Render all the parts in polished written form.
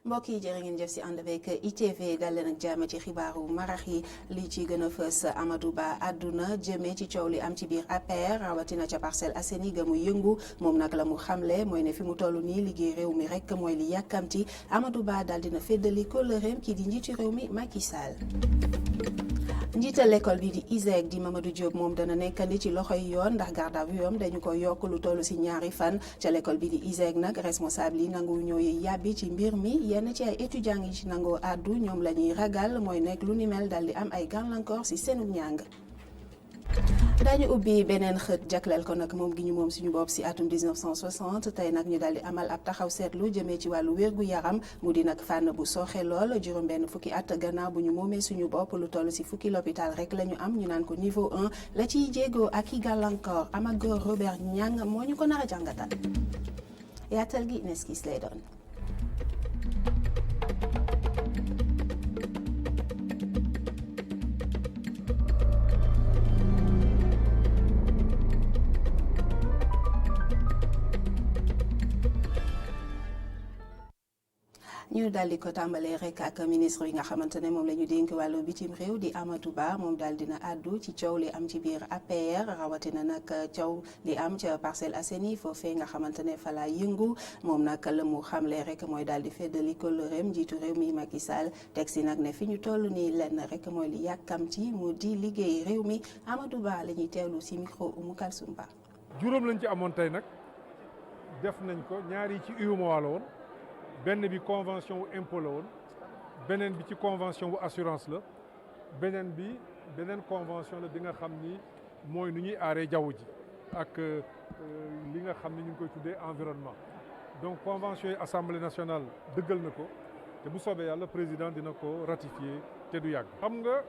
mbokk yi jërë ngeen jëf si ànd avec ITV dal leen ak jàmm ci xibaaru marax yi li ci gën a fës Amadou Ba àdduna jëmee ci coow li am ci biir APR rawatina ca Parcelles Assainies ga mu yëngu moom nag la mu xamle mooy ne fi mu toll nii liggéey réew mi rek mooy li yàkkamti Amadou Ba daal dina féddali kóllëreem kii di njiitu réew mi Macky Sall. njiital l'école bi di ISEG di Mamadou Diop moom dana nekkandi ci loxoy yoon ndax garde à vue am dañu ko yokk lu toll si ñaari fan ca l'école bi di ISEG nag responsable yi nangu ñoo yàbbi ci mbir mi yenn ci ay étudiants yi ci nangoo àddu ñoom la ñuy ragal mooy nekk lu ni mel dal di am ay gàllankoor si seenu njàng. daañu ubbi beneen xët jagleel ko nag moom gi ñu moom suñu bopp si atum 1960 tey nag ñu daal di amal ab taxaw seetlu jëmee ci wàllu wérgu yaram mu di nag fànn bu sooxe lool juróom-benn fukki at gannaaw bu ñu moomee suñu bopp lu toll si fukki l'hôpital rek la ñu am ñu naan ko niveau 1 la ciy jéego ak i gàllankoor Amagor Robert Niang moo ñu ko nar a jàngatal yaatal gi neskis lay doon. ñu daal di ko tàmbalee rek ak ministre yi nga xamante ne moom la ñu dénk wàllu bitim réew di Amadou Ba moom daal dina àddu ci coow li am ci biir APR rawatina nag coow li am ca Parcelles Assainies foofee nga xamante ne fa la yëngu moom nag la mu xamle rek mooy daal di feddali kóllëreem njiitu réew mi Macky Sall teg si nag ne fi ñu toll nii lenn rek mooy li yàkkamti mu di liggéey réew mi Amadou Ba la ñuy teewlu si micro Oumou Kalsoum Ba. juróom lañ ci amoon tey nag def nañ ko ñaari ci UEMOA la woon. benn bi convention wu impôt la woon beneen bi ci convention wu assurance la beneen bi beneen convention la bi nga xam ni mooy nu ñuy aaree jaww ji ak li nga xam ni ñu ngi koy tuddee environnement donc convention yi assemblée nationale dëggal na ko te bu soobee yàlla président dina ko ratifier te du yàgg. xam nga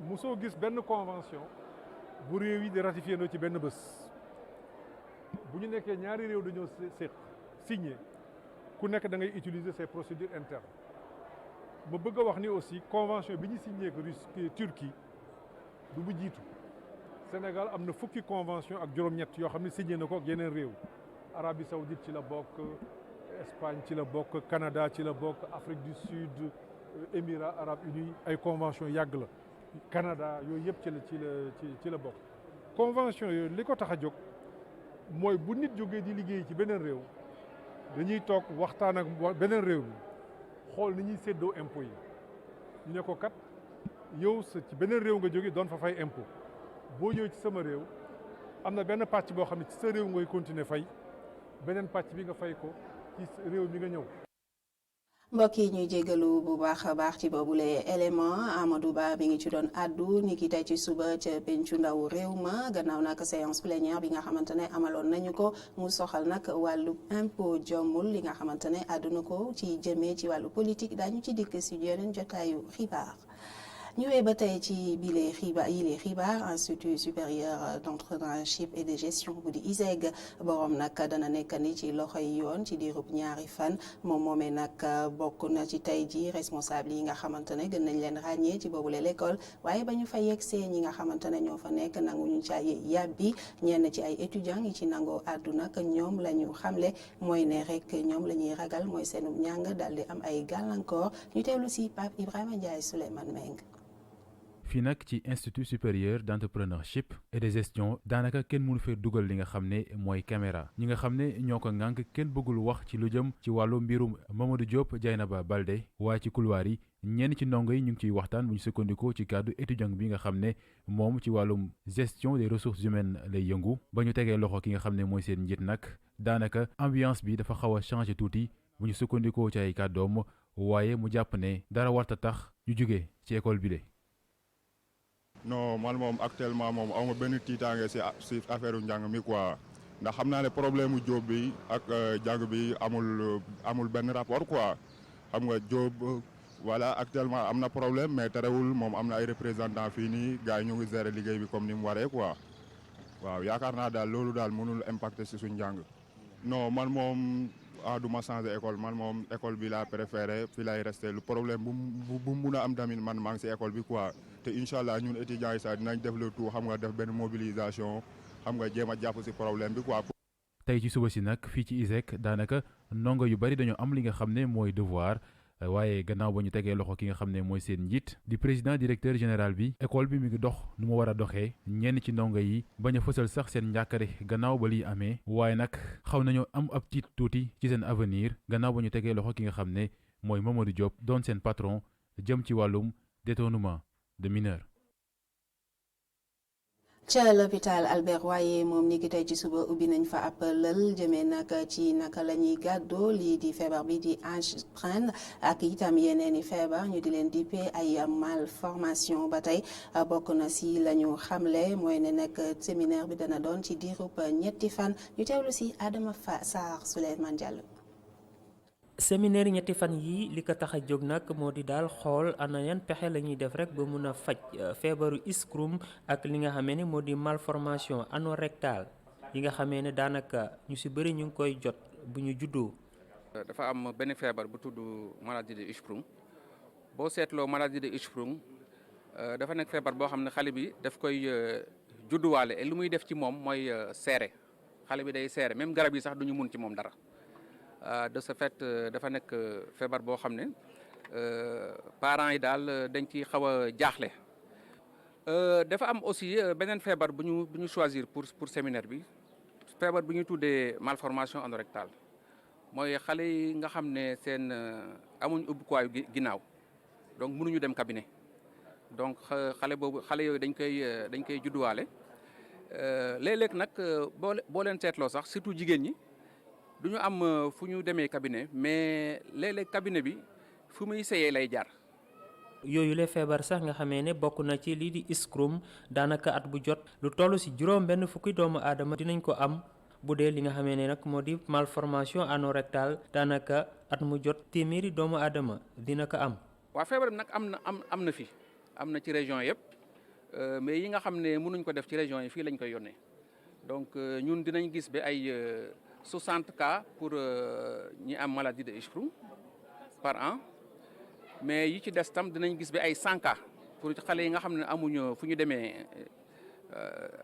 mosoo gis benn convention bu réew yi di ratifier no ci benn bés bu ñu nekkee ñaari réew dañoo séq signé. ku nekk da ngay utiliser ces procédures internes ma bëgg a wax ni aussi convention bi ñu signé ak Russie Turquie du bu jiitu Sénégal am na fukki convention ak juróom-ñett yoo xam ne signé na ko ak yeneen réew Arabie Saoudite ci la bokk Espagne ci la bokk Canada ci la bokk Afrique du Sud Émirats Arabes Unis ay convention yàgg la Canada yooyu yëpp ci la bokk convention yooyu li ko tax a jóg mooy bu nit jógee di liggéey ci beneen réew dañuy toog waxtaan ak beneen réew mi xool ni ñuy séddoo impôt yi ñu ne ko kat yow ci beneen réew nga jóge doon fa fay impôt boo ñëwee ci sama réew am na benn pàcc boo xam ne ci sa réew ngay continuer fay beneen pàcc bi nga fay ko ci réew mi nga ñëw. mbokk yi ñuy jégalu bu baax a baax ci boobule élément Amadou Ba bi ngi ci doon addu ni ki tey ci suba ca pencu ndaw réew ma gannaaw nag séance plénière bi nga xamante ne amaloon nañu ko mu soxal nag wàllu impôt jommul li nga xamante ne àdduna ko ci jëmee ci wàllu politique daañu ci dikk si yeneen jotaayu xibaar. ñu wee ba tey ci bile xibaar institut supérieur d'entrepreneurship et de gestion bu di ISEG borom nag dana nekk ni ci loxoy yoon ci diirub ñaari fan moom moomee nag bokk na ci tey ji responsable yi nga xamante ne gën nañ leen ràññee ci boobule l'école waaye ba ñu fa yegsee ñi nga xamante ne ñoo fa nekk nanguñu ca yàbbi ñenn ci ay étudiants yi ci nangoo àdduna ak ñoom la ñu xamle mooy ne rek ñoom la ñuy ragal mooy seenum njàng daal di am ay gàllankoor ñu teewlu si Pape Ibrahima Ndiaye Souleymane Meng. fii nag ci institut supérieur d'entrepreneurship et de gestion daanaka kenn mënu fee dugal li nga xam ne mooy caméra ñi nga xam ne ñoo ko ŋànk kenn bëggul wax ci lu jëm ci wàllu mbirum Mamadou Diop Dieynaba Baldé waaye ci couloir yi ñenn ci ndongo yi ñu ngi ciy waxtaan bu ñu sukkandikoo ci kàddu étudiant bi nga xam ne moom ci wàllum gestion des ressources humaines lay yëngu ba ñu tegee loxo ki nga xam ne mooy seen njiit nag daanaka ambiance bi dafa xaw a changé tuuti bu ñu sukkandikoo ci ay kàddoom waaye mu jàpp ne dara warta tax ñu jóge ci école bi de. non man moom actuellement moom awma benn tiitaange si affaire njàng mi quoi ndax xam naa ne problème mu Diop bi ak jàng bi amul benn rapport quoi xam nga Diop voilà actuellement am na problème mais terewul moom am na ay représentants fii nii gars yi ñu ngi gérer liggéey bi comme ni mu waree quoi waaw yaakaar naa daal loolu daal mënul impacter si suñ njàng. non man moom du ma changer école man moom école bi laa préféré fi lay resté lu problème bu mun a am tamit man maa ngi si école bi quoi te incha allah ñun étudiants yi sax dinañ def le tout xam nga def benn mobilisation xam nga jéem a jàpp si problème bi quoi. tey ci suba si nag fii ci ISEC daanaka ndongo yu bari dañoo am li nga xam ne mooy devoir waaye gannaaw ba ñu tegee loxo ki nga xam ne mooy seen njiit di président directeur général bi école bi mi ngi dox nu mu war a doxee ñenn ci ndongo yi bañ a fësal sax seen njàkkare gannaaw ba liy amee waaye nag xaw nañoo am ab tiit tuuti ci seen avenir gannaaw ba ñu tegee loxo ki nga xam ne mooy Mamadou Diop doon seen patron jëm ci wàllum détournement de mineurs. ca l'hôpital Albert Royer moom ni ki tey ci suba ubbi nañ fa ab lël jëmee nag ci naka la ñuy gàddoo lii di feebar bi di angine ak itam yeneen i feebar ñu di leen dippee ay malformation ba tey bokk na si la ñu xamle mooy ne nag séminaire bi dana doon ci diirub ñetti fan ñu teewlu si Adama Sarr Souleymane Diallo. séminaire ñetti fan yi li ko tax a jóg nag moo di daal xool ana yan pexe la ñuy def rek ba mun a faj feebaru iskrum ak li nga xamee ne moo di malformation anorectale yi nga xamee ne daanaka ñu si bëri ñu ngi koy jot bu ñu juddoo. dafa am benn feebar bu tudd maladie de Hirschsprung boo seetloo maladie de Hirschsprung dafa nekk feebar boo xam ne xale bi daf koy judduwaale et lu muy def ci moom mooy seere xale bi day seere même garab yi sax duñu mun ci moom dara. De ce fait dafa nekk feebar boo xam ne parents yi daal dañ ci xaw a jaaxle. dafa am aussi beneen feebar bu ñu choisir pour séminaire bi feebar bu ñu tuddee malformation anorectale mooy xale yi nga xam ne seen amuñ ubbikuwaayu ginnaaw donc mënuñu dem cabinet donc xale yooyu dañ koy judduwaale léeg-léeg nag boo leen seetloo sax surtout jigéen ñi. du ñu am fu ñu demee cabinet mais léeg-léeg cabinet bi fu muy seyee lay jaar. yooyu la feebar sax nga xamee ne bokk na ci lii di iskrum daanaka at bu jot lu toll si juróom benn fukki doomu aadama dinañ ko am bu dee li nga xamee ne nag moo di malformation anorectale daanaka at mu jot téeméeri doomu aadama dina ko am. waa feebar bi nag am na fi am na ci région yëpp mais yi nga xam ne mënuñ ko def ci région yi fii lañ koy yónnee donc ñun dinañ gis ba ay 60 cas pour ñi am maladie de Hirschsprung par an mais yi ci des tam dinañ gis bi ay 100 cas pour xale yi nga xam ne amuñu fu ñu demee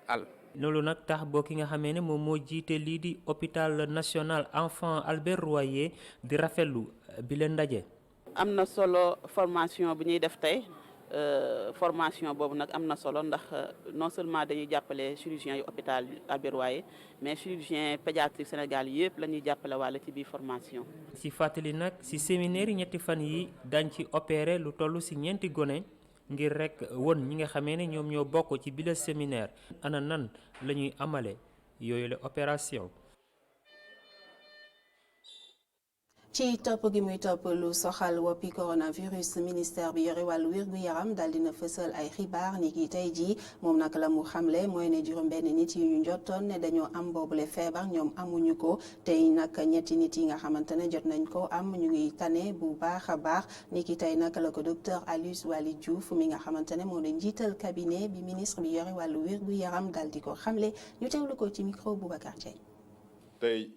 àll. loolu nag tax boo ki nga xamee ne moom moo jiite lii di hôpital national enfant Albert Royer di rafetlu bi leen ndaje. am na solo formation bi ñuy def tey. formation boobu nag am na solo ndax non seulement dañuy jàppale chirurgien yu hôpital Albert Royer mais chirurgien pédiatrique Sénégal yëpp la ñuy jàppale wàlla ci biir formation. ci fàttali nag ci séminaire yi ñetti fan yi dañ ci opéré lu toll ci ñeenti gone ngir rek won ñi nga xamee ne ñoom ñoo bokk ci bile séminaire ana nan la ñuy amale yooyu la opération. ci topp gi muy topp lu soxal woppi coronavirus ministère bi yore wàllu wér-gu-yaram daal dina fësal ay xibaar ni ki tey jii moom nag la mu xamle mooy ne juróom-benn nit yi ñu njottoon ne dañoo am boobule feebar ñoom amuñu ko tey nag ñetti nit yi nga xamante ne jot nañ ko am ñu ngi tane bu baax a baax ni ki tey nag la ko docteur Aloyse Waly Diouf mi nga xamante ne moo di njiital cabinet bi ministre bi yore wàllu wér-gu-yaram daal di ko xamle ñu teewlu ko ci micro Boubacar Diagne. tey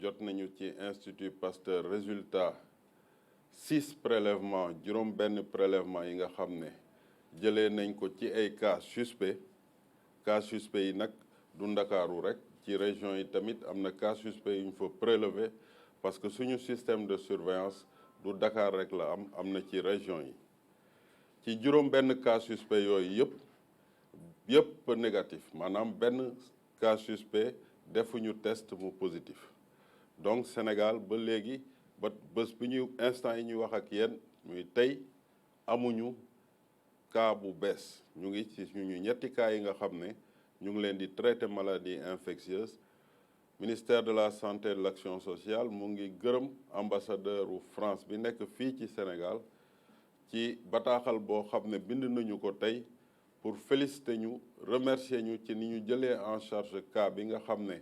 jot nañu ci Institut Pasteur résultat 6 prélèvements juróom benn prélèvement yi nga xam ne jëlee nañ ko ci ay cas suspect yi nag du Ndakaaru rek ci région yi tamit am na cas suspect yu ñu fa prélever parce que suñu système de surveillance du Dakar rek la am na ci région yi ci juróom benn cas suspect yooyu yëpp négatif maanaam benn cas suspect defuñu test mu positif donc Sénégal ba léegi ba bés bi ñu instant yi ñuy wax ak yéen muy tey amuñu cas bu bees ñu ngi ci suñu ñetti cas yi nga xam ne ñu ngi leen di traiter maladie infectieuse ministère de la santé et de l'action sociale mu ngi gërëm ambassadeur u France bi nekk fii ci Sénégal ci bataaxal boo xam ne bind nañu ko tey pour féliciter ñu remercier ñu ci ni ñu jëlee en charge cas bi nga xam ne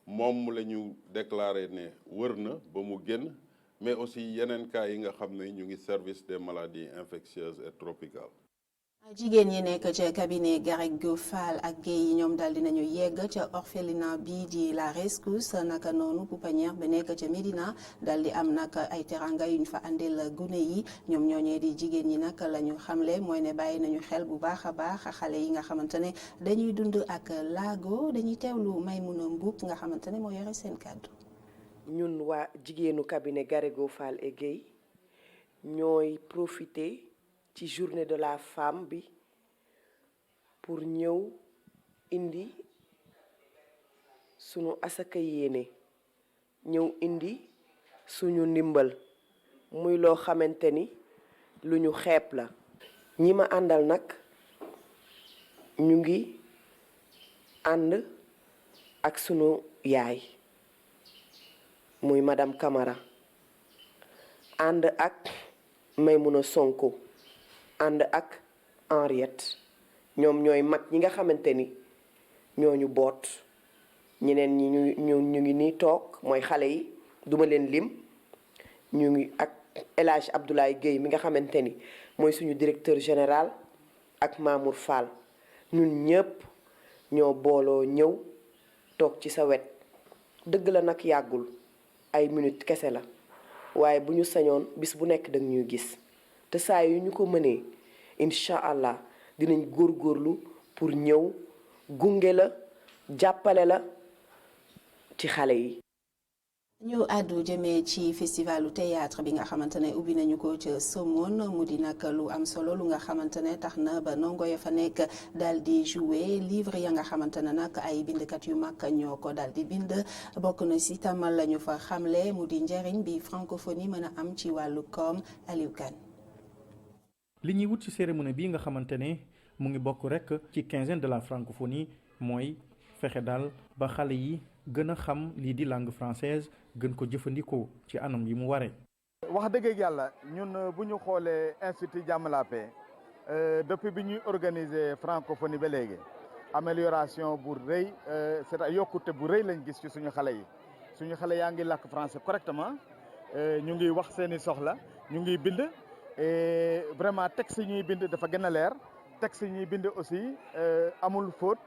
moom la ñu déclaré ne wër na ba mu génn mais aussi yeneen cas yi nga xam ne ñu ngi service des maladies infectieuses et tropicales. jigéen ñi nekk ca cabinet Garrigou Fall ak Guèye yi ñoom daal dinañu yegg ca orphelinat bii di la Rescousse naka noonu pouponnière bi nekk ca Médina daal di am nag ay teranga yuñ fa andil gune yi ñoom ñooñee di jigéen ñi nag la ñu xamle mooy ne bàyyi nañu xel bu baax a baax xale yi nga xamante ne dañuy dund ak laago dañuy teewlu Maymuna Mbuub nga xamante ne moo yore seen kàddu. ñun waa jigéenu cabinet Garrigou Fall et Guèye ñooy profiter ci journée de la femme bi pour ñëw indi suñu asaka yéene ñëw indi suñu ndimbal muy loo xamante ni lu ñu xeeb la. ñi ma àndal nag ñu ngi ànd ak sunu yaay muy madame Camara ànd ak Maimouna Sonko ànd ak Henriette ñoom ñooy mag ñi nga xamante ni ñooñu boot ñeneen ñi ñu ngi nii toog mooy xale yi duma leen lim ñu ngi ak El Hadj Abdoulaye Guèye mi nga xamante ni mooy suñu directeur général ak Mamour Fall ñun ñëpp ñoo booloo ñëw toog ci sa wet dëgg la nag yàggul ay minutes kese la waaye bu ñu sañoon bis bu nekk danga ñuy gis te saa yu ñu ko mënee incha allah dinañ góorgóorlu pour ñëw gunge la jàppale la ci xale yi. ñu àddu jëmee ci festivalu théâtre bi nga xamante ne ubbi nañu ko ca Somone mu di nag lu am solo lu nga xamante ne tax na ba ndongo ya fa nekk daal di jouer livre ya nga xamante ne nag ay bindkat yu mag ñoo ko daal di bind bokk na si tamal la ñu fa xamle mu di njëriñ bi francophonie mën a am ci wàllu koom. Aliou Kane. li ñuy wut ci cérémonie bii nga xamante ne mu ngi bokk rek ci quinzaine de la francophonie mooy fexe daal ba xale yi gën a xam lii di langue française gën ko jëfandikoo ci anam yi mu waree. wax dëgg yàlla ñun bu ñu xoolee institut Jàmm la Paix depuis bi ñuy organiser francophonie ba léegi amélioration bu rëy c'est-à-dire yokkute bu rëy lañ gis ci suñu xale yi suñu xale yaa ngi làkk français correctement ñu ngi wax seeni soxla ñu ngi bind et vraiment texte yi ñuy bind dafa gën a leer texte yi ñuy bind aussi amul faute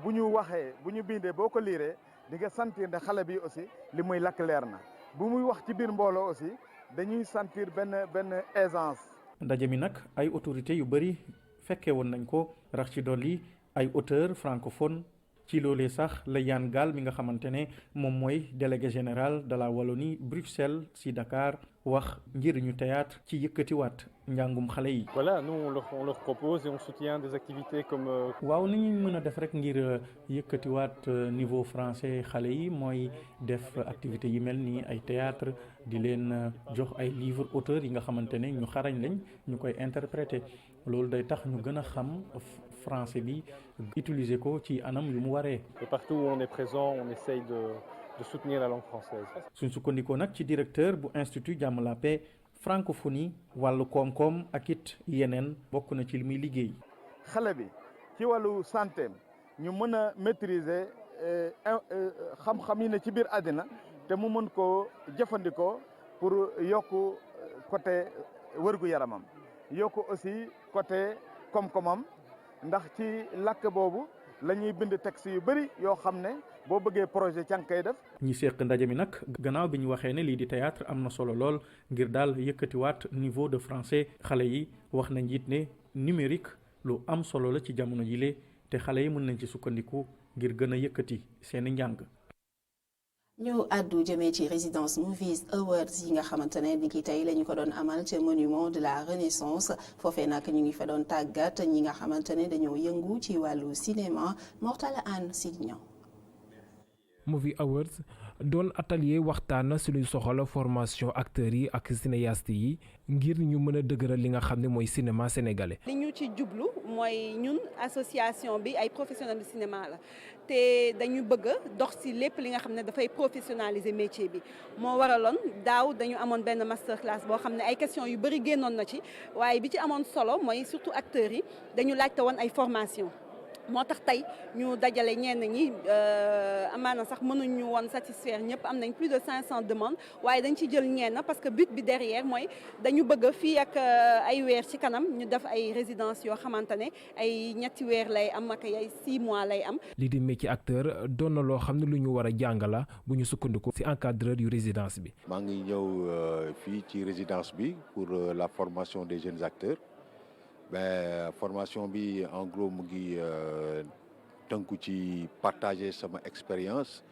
bu ñu waxee bu ñu bindee boo ko liiree di nga sentir ne xale bi aussi li muy lakk leer na bu muy wax ci biir mbooloo aussi dañuy sentir benn aisance. ndaje mi nag ay autorités yu bëri fekkee woon nañ ko rax ci dolli ay auteurs francophones ci loolee sax la Yann Gall mi nga xamante ne moom mooy délégué général de la Wallonie Bruxelles si Dakar wax njëriñu théâtre ci yëkkatiwaat njàngum xale yi. Voilà, nous on leur propose et on soutient des activités comme. waaw ni ñu mën a def rek ngir yëkkatiwaat niveau français xale yi mooy def activités yi mel ni ay théâtre di leen jox ay livres auteurs yi nga xamante ne ñu xarañ lañ ñu koy interpréter loolu day tax ñu gën a xam français bi utiliser ko ci anam yu mu waree. Et partout où on est présent, on essaye de soutenir la langue française. suñ sukkandikoo nag ci directeur bu institut Jàmm la Paix francophonie wàllu koom-koom ak it yeneen bokk na ci li muy liggéey. xale bi ci wàllu santé ñu mën a maîtriser xam-xam yi ne ci biir àddina te mu mën koo jëfandikoo pour yokk côté wërgu yaramam yokk aussi côté koom-koomam ndax ci làkk boobu la ñuy bind texte yu bëri yoo xam ne boo bëggee projet ca nga koy def. ñi seq ndaje mi nag gannaaw bi ñu waxee ne lii di théâtre am na solo lool ngir daal yëkkatiwaat niveau de français xale yi wax nañ it ne numérique lu am solo la ci jamono jile te xale yi mën nañ ci sukkandiku ngir gën a yëkkati seeni njàng. ñu àddu jëmee ci Residence Movies Awards yi nga xamante ne ni ki tey la ñu ko doon amal ca monument de la Renaissance foofee nag ñu ngi fa doon tàggat ñi nga xamante ne dañoo yëngu ci wàllu cinéma Mortala Anne Sidñan. Movie Awards doon atelier waxtaan si luy soxal formation acteurs yi ak cinéastes yi ngir ñu mën a dëgëral li nga xam ne mooy cinéma sénégalais. li ñu ci jublu mooy ñun association bi ay professionnels du cinéma la te dañu bëgg dox ci lépp li nga xam ne dafay professionnaliser métier bi moo waraloon daaw dañu amoon benn master class boo xam ne ay questions yu bëri génnoon na ci waaye bi ci amoon solo mooy surtout acteurs yi dañu laajte woon ay formation moo tax tey ñu dajale ñenn ñi amaana sax mënuñu woon satisfaire ñëpp am nañ plus de 500 demandes waaye dañ ci jël ñenn parce que but bi derrière mooy dañu bëgg fii ak ay weer ci kanam ñu def ay résidence yoo xamante ne ay ñetti weer lay am ak ay 6 mois lay am. lii di métier acteur doon na loo xam ne lu ñu war a jàngala bu ñu sukkandiku ci encadreur yu résidence bi. maa ngi ñëw fii ci résidence bi pour la formation des jeunes acteurs. Formation bi en gros mu ngi tënku ci partager sama expérience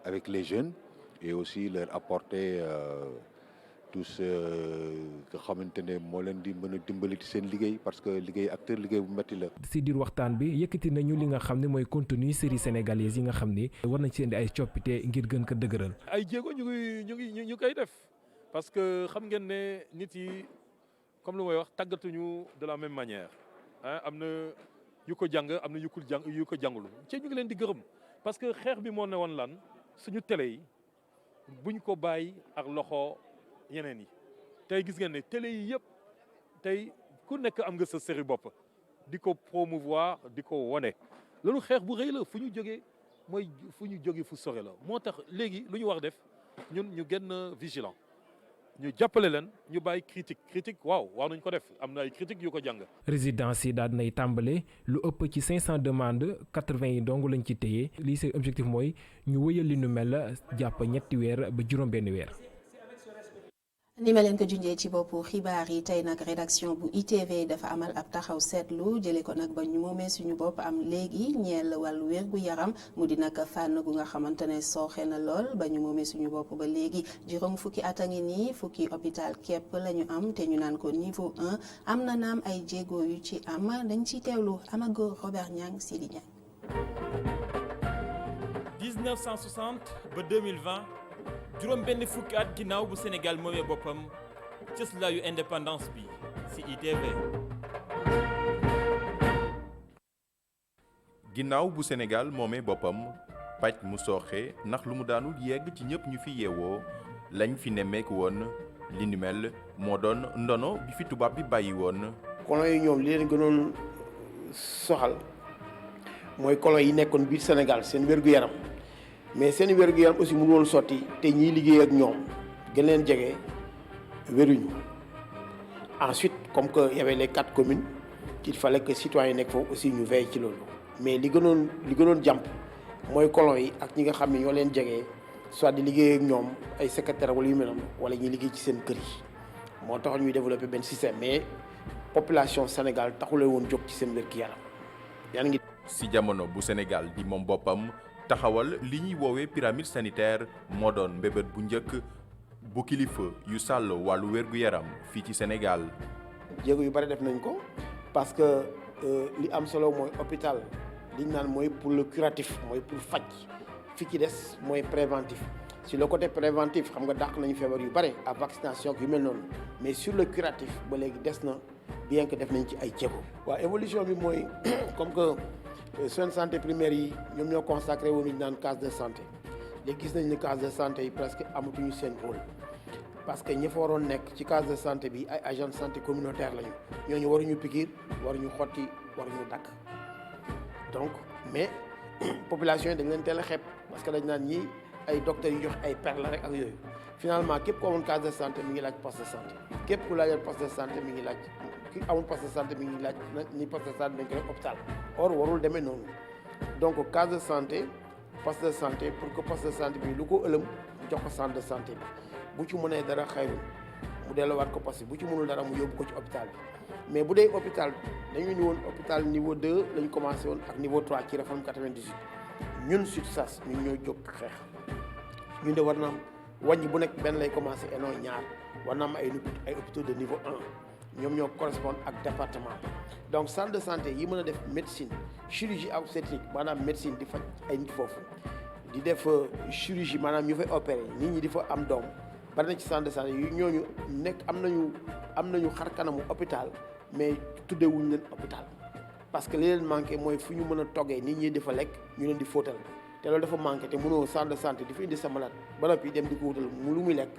avec les jeunes et aussi leur apporter tous nga xamante ne moo leen di mën a dimbali ci seen liggéey parce que liggéey acteur liggéey bu metti la. si diir waxtaan bi yëkkati nañu li nga xam ne mooy contenu série sénégalaise yi nga xam ni war nañ ci indi ay coppite ngir gën ko dëgëral. ay jéego ñu koy def parce que xam ngeen ne nit yi comme lu may wax tàggatuñu de la même manière ah am na yu ko jàng am na yu ko jàngulu ci ñu ngi leen di gërëm parce que xeex bi moo ne woon lan suñu télé yi buñ ko bàyyi ak loxo yeneen yi tey gis ngeen ne télé yi yëpp tey ku nekk am nga sa série bopp di ko promouvoir di ko wone loolu xeex bu rëy la fu ñu jógee mooy fu ñu jógee fu sore la moo tax léegi lu ñu war def ñun ñu gën vigilant ñu jàppale leen ñu bàyyi critique waaw war nañ ko def am na ay critique yu ko jàng. résidence yi daal nay tàmbale lu ëpp ci 500 demandes 80 yi dong lañ ci téye lii seen objectif mooy ñu wëyal li nu mel jàpp ñetti weer ba juróom-benn weer. ni ma leen ko junjee ci boppu xibaar yi tey nag rédaction bu ITV dafa amal ab taxaw seetlu jëlee ko nag ba ñu moomee suñu bopp am léegi ñeel wàllu wér gu yaram mu di nag fànn gu nga xamante ne sooxe na lool ba ñu moomee suñu bopp ba léegi juróom fukki at a ngi nii fukki hôpital képp la ñu am te ñu naan ko niveau 1 am na naam ay jéego yu ci am dañ ciy teewlu Amago Robert Niang Sidi Niang. 1960 ba 2020. juróom benn fukki at ginnaaw bu Sénégal moomee boppam cëslaayu indépendance bi ci ITV. ginnaaw bu Sénégal moomee boppam pàcc mu sooxe ndax lu mu daanul yegg ci ñëpp ñu fi yeewoo lañ fi nemmeeku woon li ni mel moo doon ndono bi fi tubaab bi bàyyi woon. colon yi ñoom li leen gënoon soxal mooy colon yi nekkoon biir Sénégal seen wér-gu-yaram. mais seen wér-gu-yaram aussi mënu woon sotti te ñiy liggéey ak ñoom gën leen jege wéruñu ensuite comme que y avait les 4 communes il fallait que citoyens yi nekk foofu aussi ñu veille ci loolu mais li gënoon jàmp mooy colon yi ak ñi nga xam ne ñoo leen jege soit di liggéey ak ñoom ay secrétaire wala yu mel noonu wala ñuy liggéey ci seen kër yi moo tax ñuy développer benn système mais population Sénégal taxulee woon jóg ci seen wér-gu-yaram yaa ngi. si jamono bu Sénégal di moom boppam. taxawal li ñuy woowee pyramide sanitaire moo doon mbébét bu njëkk bu kilifa yu sàll wàllu wér-gu-yaram fii ci Sénégal. jéego yu bari def nañ ko parce que li am solo mooy hôpital li ñu naan mooy pour le curatif mooy pour faj fi ci des mooy préventif sur le côté préventif xam nga dàq nañu feebar yu bari à vaccination yu mel noonu mais sur le curatif ba léegi des na bien que def nañ ci ay jéego. waaw évolution bi mooy comme que. soins de santé primaire yi ñoom ñoo consacré woon ñu naan case de santé léegi gis nañ ni case de santé yi presque amatuñu seen rôle parce que ñi fa waroon nekk ci case de santé bi ay agents de santé communautaire lañu ñooñu waruñu piqûre waruñu xotti waruñu dakk donc mais population yi dañ leen teel a xeeb parce que dañ naan ñi ay docteurs yu jox ay per la rek ak yooyu finalement képp ku amoon case de santé mi ngi laaj poste de santé képp ku laajal poste de santé mi ngi laaj ki amul poste de santé mi ngi laaj ni poste de santé dañ ko def hôpital or warul demee noonu donc case de santé poste de santé pour que poste de santé bi lu ko ëlëm jox ko centre de santé bi bu ci mënee dara xayru mu delluwaat ko poste bu ci mënul dara mu yóbbu ko ci hôpital bi mais bu dee hôpital dañu ni woon hôpital niveau 2 la ñu commencé woon ak niveau 3 ci réforme 98 ñun SUTSAS ñun ñoo jóg xeex ñun de war na am wàññi bu nekk benn lay commencé et non ñaar war na am ay hôpitaux de niveau 1 ñoom ñoo correspondre ak département donc centre de santé yi mën a def médecine chirurgie obstétrique maanaam médecine di faj ay nit foofu di def chirurgie maanaam ñu fay opérer nit ñi di fa am doom bari na ci centre de santé yu ñooñu nekk am nañu xar kanamu hôpital mais tuddewuñu leen hôpital parce que li leen manqué mooy fu ñu mën a toggee nit ñi di fa lekk ñu leen di fóotal te loolu dafa manqué te mënoo centre de santé di fa indi sa malade ba noppi dem di ko wutal lu muy lekk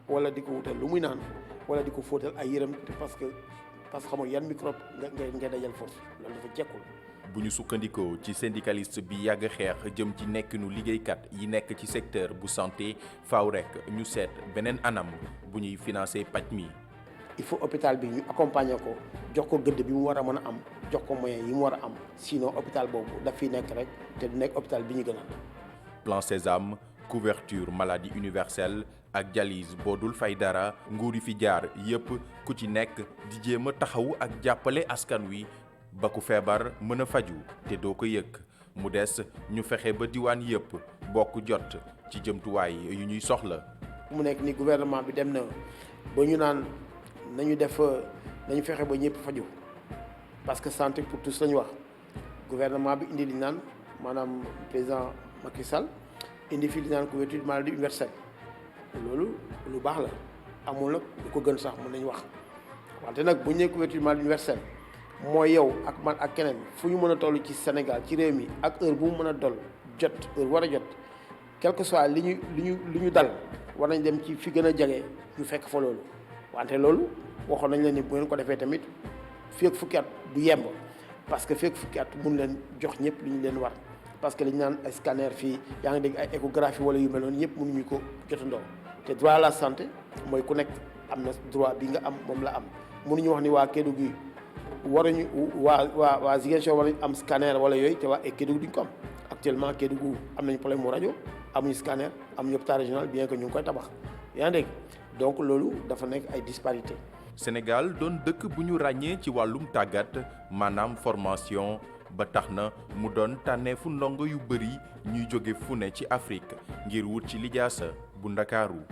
wala di ko wutal lu muy naan wala di ko fóotal ay yërëm parce que xam nga yan microbe nga dajal foofu loolu dafa jekkul. bu ñu sukkandikoo ci syndicaliste bi yàgg xeex jëm ci nekkinu liggéeykat yi nekk ci secteur bu santé faaw rek ñu seet beneen anam bu ñuy financer paj mi. il faut hôpital bi ñu accompagner ko jox ko gëdd bi mu war a mën a am jox ko moyen yi mu war a am sinon hôpital boobu daf fiy nekk rek te du nekk hôpital bi ñu gën a. plan Sésame couverture maladie universelle ak dialyse boo dul fay dara nguur yi fi jaar yépp ku ci nekk di jéem a taxawu ak jàppale askan wi ba ku feebar mën a faju te doo ko yëg mu des ñu fexe ba diwaan yépp bokk jot ci jëmtuwaay yu ñuy soxla. mu nekk ni gouvernement bi dem na ba ñu naan nañu fexe ba ñëpp faju parce que santé pour tous lañu wax gouvernement bi indi li naan maanaam président Macky Sall indi fii li naan couverture maladie universelle loolu lu baax la amul nag lu ko gën sax mën nañu wax wante nag bu ñu nee couverture maladie universelle mooy yow ak man ak keneen fu ñu mën a toll ci Sénégal ci réew mi ak heure bu mu mën a jot heure war a jot quel que soit li ñu dal war nañ dem ci fi gën a jege ñu fekk fa loolu wante loolu waxoon nañ leen ni bu ngeen ko defee tamit fii ak fukki at du yemb parce que fii ak fukki at mun leen jox ñëpp li ñu leen war parce que li ñu naan ay scanner fii yaa ngi dégg ay échographie wala yu mel noonu ñëpp mënuñu ko jotandoo te droit à la santé mooy ku nekk am na droit bi nga am moom la am mënuñu wax ni waa Kédougou waruñu waa Ziguinchor war nañu am scanner wala yooyu te waa Kédougou duñ ko am actuellement Kédougou am nañu problème mu rajo amuñu scanner amuñu hôpital régional bien que ñu ngi koy tabax yaa ngi dégg donc loolu dafa nekk ay disparité Sénégal doon dëkk bu ñu ràññee ci wàllum tàggat maanaam formation ba tax na mu doon tànneefu ndongo yu bëri ñuy jóge fu ne ci Afrique ngir wut ci lijaasa bu Ndakaaru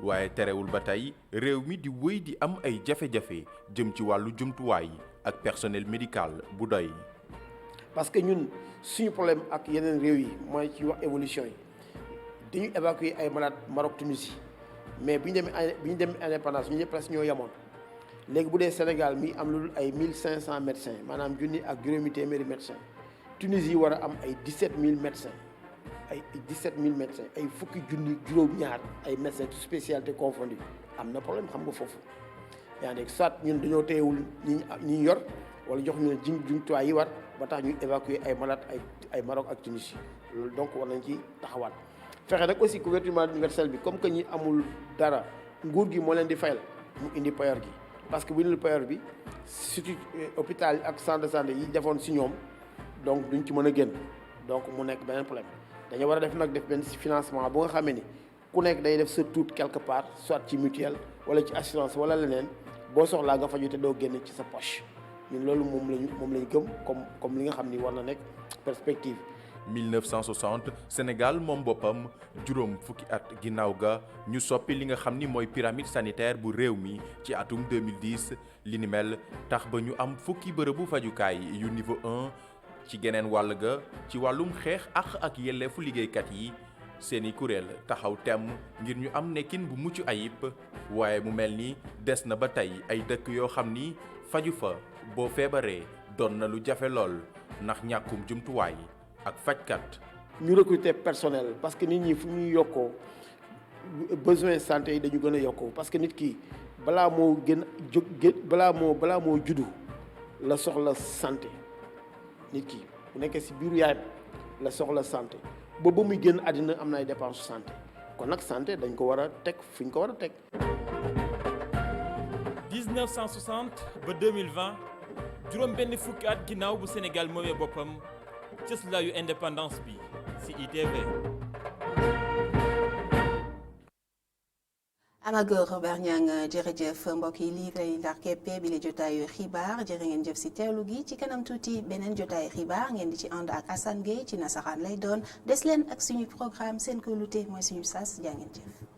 waaye terewul ba tey réew mi di wéy di am ay jafe-jafe jëm ci wàllu jumtuwaay ak personnel médical bu doy. parce que ñun suñu problème ak yeneen réew yi mooy ci wax évolution yi dañu évacuer ay malades Maroc Tunisie mais bi ñu demee indépendance ñu ñëpp presque ñoo yemoon léegi bu dee Sénégal mi am lu ay 1500 médecins maanaam junni ak juróomi téeméeri médecins Tunisie war a am ay 17000 médecins ay 17000 médecins ay fukki junni juróom-ñaar ay médecins de spécialité confondus am na problème xam nga foofu yaa ngi soit ñun dañoo téyewul ñi yor wala jox ñu jumtuwaay yi war ba tax ñu évacuer ay malades ay Maroc ak Tunisie loolu donc war nañ ci taxawaat fexe nag aussi couverture maladie universelle bi comme que ñi amul dara nguur gi moo leen di fayal mu indi payor gi parce que bu ñu payor bi surtout hôpital yi ak centre de santé yi defoon si ñoom donc duñ ci mën a génn donc mu nekk beneen problème dañoo war a def benn financement bu nga xamee ni ku nekk day def sa tuut quelque part soit ci mutuelle wala ci assurance wala leneen boo soxlaa nga faju te doo génn ci sa poche ñun loolu moom lañu gëm comme li nga xam ni war na nekk perspective. 1960 Sénégal moom boppam juróom fukki at ginnaaw ga ñu soppi li nga xam ni mooy pyramide sanitaire bu réew mi ci atum 2010 li ni mel tax ba ñu am fukki bërëbu fajukaay yu niveau 1 ci geneen wàll ga ci wàllum xeex ak yelleefu liggéeykat yi seeni kuréel taxaw temm ngir ñu am nekkin bu mucc ayib waaye mu mel ni des na ba tey ay dëkk yoo xam ni faju fa boo feebaree doon na lu jafe lool ndax ñàkkum jumtuwaay ak fajkat. ñu recruter personnel parce que nit ñi fu ñuy yokkoo besoin santé yi dañu gën a yokkoo parce que nit ki balaa moo juddu la soxla santé nit ki bu nekkee ci biiru yaayam la soxla santé ba muy génn àddina am na ay dépenses santé kon nag santé dañ ko war a teg fi ñu ko war a teg. 1960 ba 2020 juróom benn fukki at ginnaaw bu Sénégal moomee boppam. cëslaayu indépendance bi ci ITV. Amago Robert Niang jërëjëf mbokk yi lii lay ndar keppe bi la jotaayu xibaar jërë ngeen jëf ci teewlu gi ci kanam tuuti beneen jotaayu xibaar ngeen di ci ànd ak Assane Gueye ci nasaraan lay doon des leen ak suñu programme seen kóolute mooy suñu sas jaa ngeen jëf.